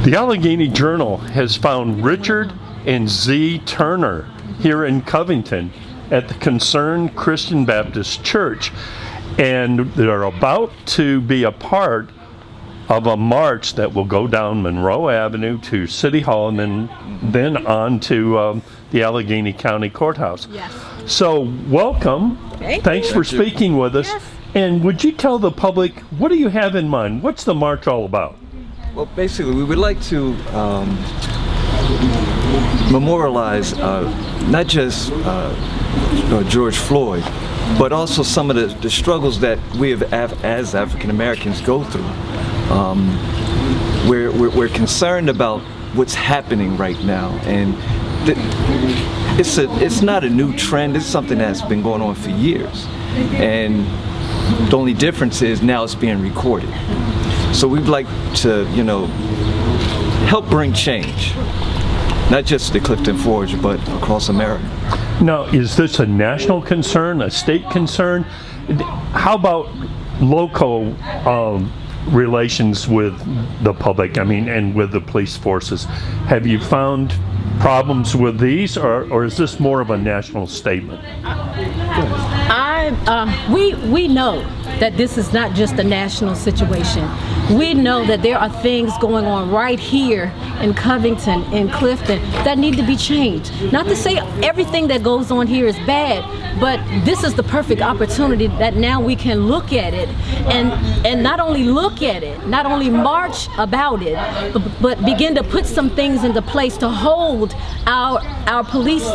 The Alleghany Journal has found Richard and Zee Turner here in Covington at the Concerned Christian Baptist Church, and they're about to be a part of a march that will go down Monroe Avenue to City Hall and then on to the Alleghany County Courthouse. Yes. So welcome. Thanks for speaking with us. Yes. And would you tell the public, what do you have in mind? What's the march all about? Well, basically, we would like to memorialize not just George Floyd, but also some of the struggles that we as African Americans go through. We're concerned about what's happening right now, and it's not a new trend. It's something that's been going on for years, and the only difference is now it's being recorded. So we'd like to, help bring change, not just the Clifton Forge, but across America. Now, is this a national concern, a state concern? How about local relations with the public, and with the police forces? Have you found problems with these, or is this more of a national statement? We know that this is not just a national situation. We know that there are things going on right here in Covington, in Clifton, that need to be changed. Not to say everything that goes on here is bad, but this is the perfect opportunity that now we can look at it and not only look at it, not only march about it, but begin to put some things into place to hold our police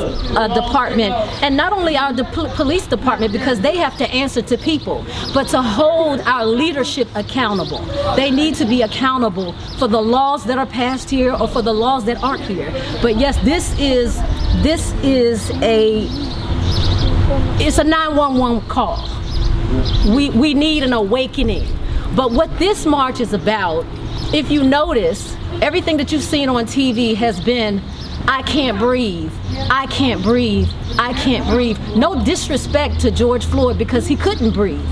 department, and not only our police department, because they have to answer to people, but to hold our leadership accountable. They need to be accountable for the laws that are passed here or for the laws that aren't here. But yes, this is it's a 911 call. We need an awakening. But what this march is about, if you notice, everything that you've seen on TV has been, I can't breathe, I can't breathe, I can't breathe. No disrespect to George Floyd, because he couldn't breathe.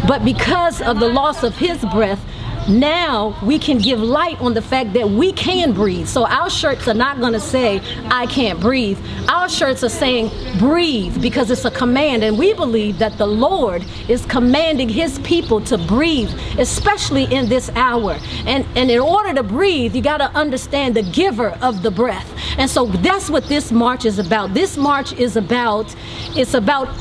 But because of the loss of his breath, now we can give light on the fact that we can breathe. So our shirts are not going to say, I can't breathe. Our shirts are saying, breathe, because it's a command. And we believe that the Lord is commanding his people to breathe, especially in this hour. And in order to breathe, you got to understand the giver of the breath. And so that's what this march is about. This march is about, it's about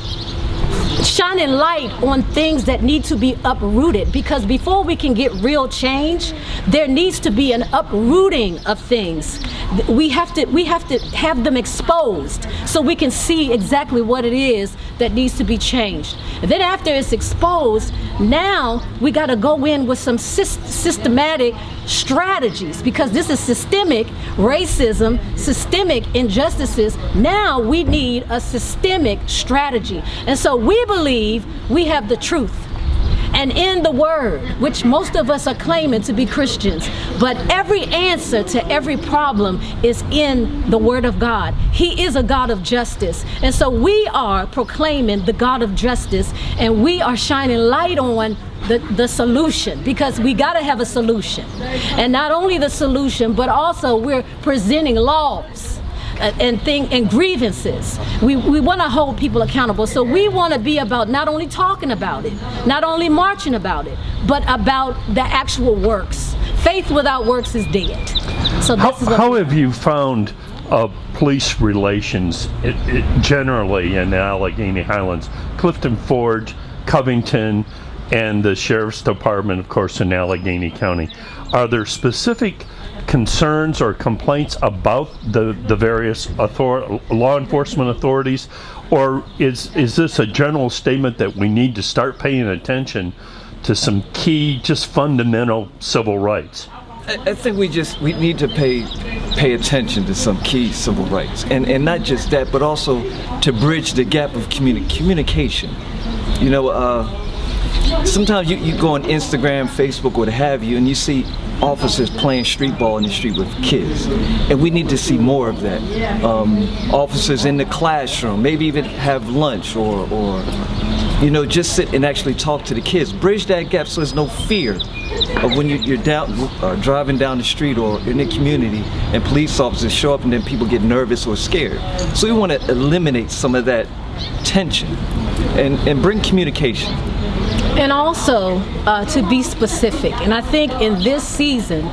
shining light on things that need to be uprooted, because before we can get real change, there needs to be an uprooting of things. We have to have them exposed so we can see exactly what it is that needs to be changed. And then after it's exposed, now we got to go in with some systematic strategies, because this is systemic racism, systemic injustices. Now we need a systemic strategy. And so we believe we have the truth. And in the Word, which most of us are claiming to be Christians, but every answer to every problem is in the Word of God. He is a God of justice. And so we are proclaiming the God of justice, and we are shining light on the solution, because we got to have a solution. And not only the solution, but also we're presenting laws and grievances. We want to hold people accountable. So we want to be about not only talking about it, not only marching about it, but about the actual works. Faith without works is dead. So this is how have you found police relations generally in the Allegheny Highlands, Clifton Forge, Covington, and the Sheriff's Department, of course, in Alleghany County? Are there specific concerns or complaints about the various law enforcement authorities, or is this a general statement that we need to start paying attention to some key, just fundamental civil rights? I think we need to pay attention to some key civil rights, and not just that, but also to bridge the gap of communication. Sometimes you go on Instagram, Facebook, what have you, and you see officers playing street ball in the street with kids, and we need to see more of that. Officers in the classroom, maybe even have lunch or just sit and actually talk to the kids. Bridge that gap so there's no fear of when you're driving down the street or in the community and police officers show up and then people get nervous or scared. So we want to eliminate some of that tension and bring communication. And also to be specific. And I think in this season,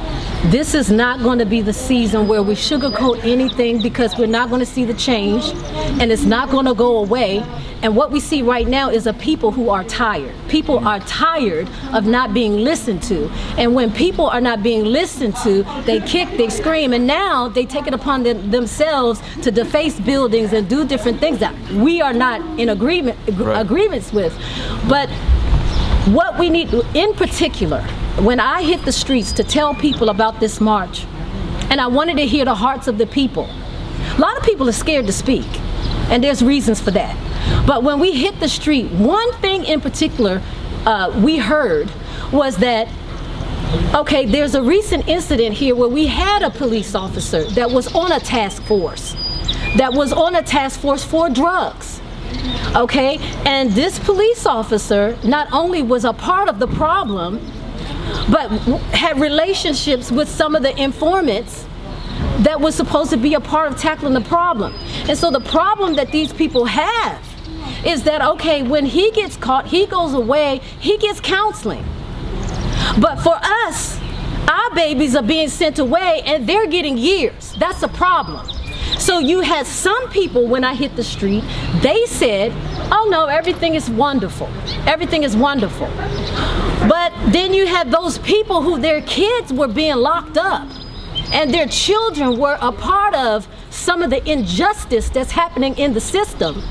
this is not going to be the season where we sugarcoat anything, because we're not going to see the change and it's not going to go away. And what we see right now is a people who are tired. People are tired of not being listened to. And when people are not being listened to, they kick, they scream, and now they take it upon themselves to deface buildings and do different things that we are not in agreements with. But what we need, in particular, when I hit the streets to tell people about this march, and I wanted to hear the hearts of the people, a lot of people are scared to speak, and there's reasons for that. But when we hit the street, one thing in particular we heard was that, okay, there's a recent incident here where we had a police officer that was on a task force, for drugs. Okay, and this police officer not only was a part of the problem, but had relationships with some of the informants that was supposed to be a part of tackling the problem. And so the problem that these people have is that, okay, when he gets caught, he goes away, he gets counseling. But for us, our babies are being sent away and they're getting years. That's a problem. So you had some people, when I hit the street, they said, oh no, everything is wonderful. Everything is wonderful. But then you had those people who their kids were being locked up and their children were a part of some of the injustice that's happening in the system.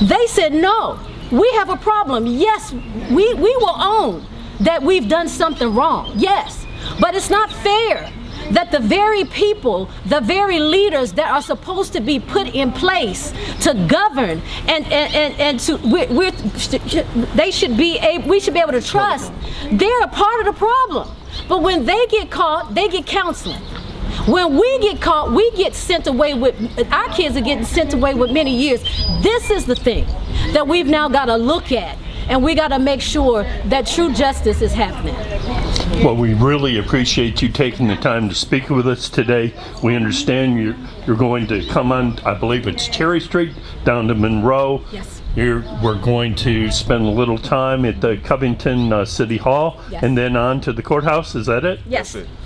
They said, no, we have a problem. Yes, we will own that we've done something wrong. Yes, but it's not fair that the very people, the very leaders that are supposed to be put in place to govern and to we should be able to trust, they're a part of the problem. But when they get caught, they get counseling. When we get caught, we get sent away with, our kids are getting sent away with many years. This is the thing that we've now got to look at, and we got to make sure that true justice is happening. Well, we really appreciate you taking the time to speak with us today. We understand you're going to come on, I believe it's Cherry Street, down to Monroe. Yes. We're going to spend a little time at the Covington City Hall, yes, and then on to the courthouse. Is that it? Yes. That's it.